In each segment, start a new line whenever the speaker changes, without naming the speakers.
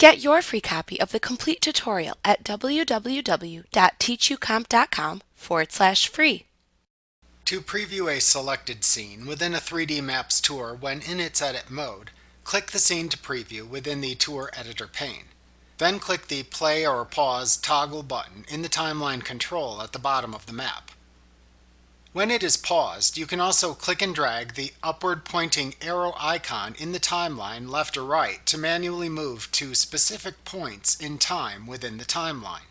Get your free copy of the complete tutorial at www.teachucomp.com/free.
To preview a selected scene within a 3D Maps tour when in its edit mode, click the scene to preview within the Tour Editor pane. Then click the play or pause toggle button in the timeline control at the bottom of the map. When it is paused, you can also click and drag the upward pointing arrow icon in the timeline left or right to manually move to specific points in time within the timeline.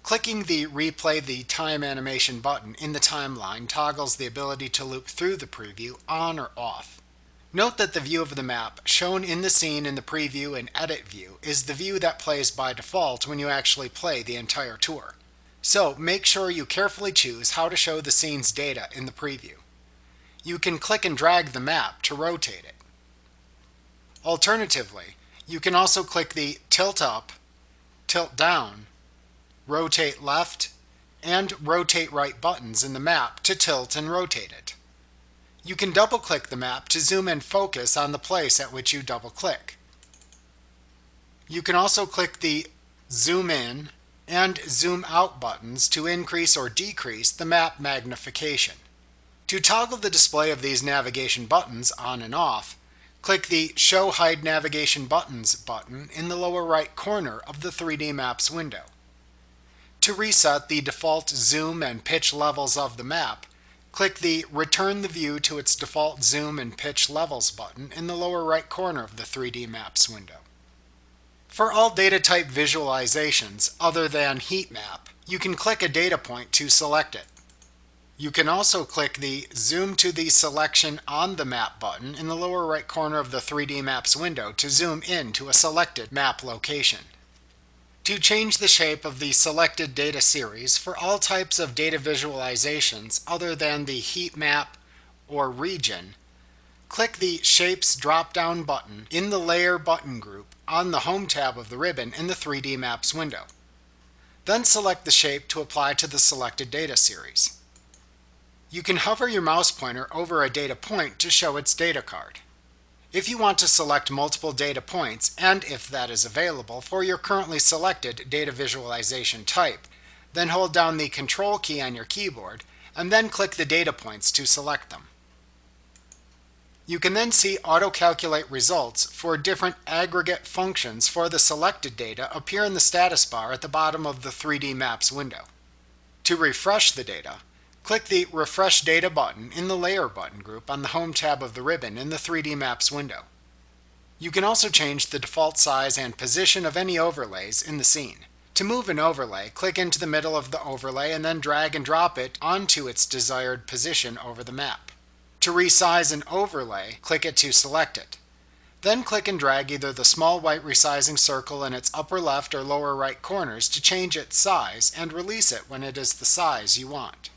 Clicking the Replay the Time Animation button in the timeline toggles the ability to loop through the preview on or off. Note that the view of the map shown in the scene in the preview and edit view is the view that plays by default when you actually play the entire tour. So make sure you carefully choose how to show the scene's data in the preview. You can click and drag the map to rotate it. Alternatively, you can also click the Tilt Up, Tilt Down, Rotate Left, and Rotate Right buttons in the map to tilt and rotate it. You can double-click the map to zoom and focus on the place at which you double-click. You can also click the Zoom In and Zoom Out buttons to increase or decrease the map magnification. To toggle the display of these navigation buttons on and off, click the Show Hide Navigation Buttons button in the lower right corner of the 3D Maps window. To reset the default zoom and pitch levels of the map, click the Return the View to its default zoom and pitch levels button in the lower right corner of the 3D Maps window. For all data type visualizations other than heat map, you can click a data point to select it. You can also click the Zoom to the Selection on the Map button in the lower right corner of the 3D Maps window to zoom in to a selected map location. To change the shape of the selected data series for all types of data visualizations other than the heat map or region, click the Shapes drop-down button in the Layer button group on the Home tab of the ribbon in the 3D Maps window. Then select the shape to apply to the selected data series. You can hover your mouse pointer over a data point to show its data card. If you want to select multiple data points, and if that is available for your currently selected data visualization type, then hold down the Control key on your keyboard and then click the data points to select them. You can then see auto-calculate results for different aggregate functions for the selected data appear in the status bar at the bottom of the 3D Maps window. To refresh the data, click the Refresh Data button in the Layer button group on the Home tab of the ribbon in the 3D Maps window. You can also change the default size and position of any overlays in the scene. To move an overlay, click into the middle of the overlay and then drag and drop it onto its desired position over the map. To resize an overlay, click it to select it. Then click and drag either the small white resizing circle in its upper left or lower right corners to change its size and release it when it is the size you want.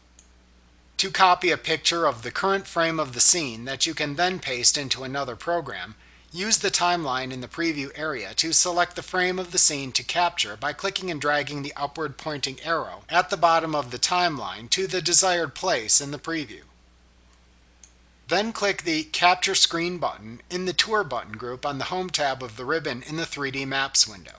To copy a picture of the current frame of the scene that you can then paste into another program, use the timeline in the preview area to select the frame of the scene to capture by clicking and dragging the upward pointing arrow at the bottom of the timeline to the desired place in the preview. Then click the Capture Screen button in the Tour button group on the Home tab of the ribbon in the 3D Maps window.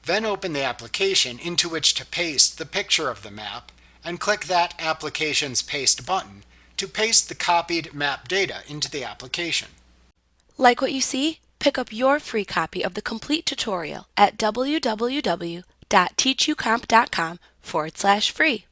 Then open the application into which to paste the picture of the map and click that application's Paste button to paste the copied map data into the application.
Like what you see? Pick up your free copy of the complete tutorial at www.teachucomp.com/free.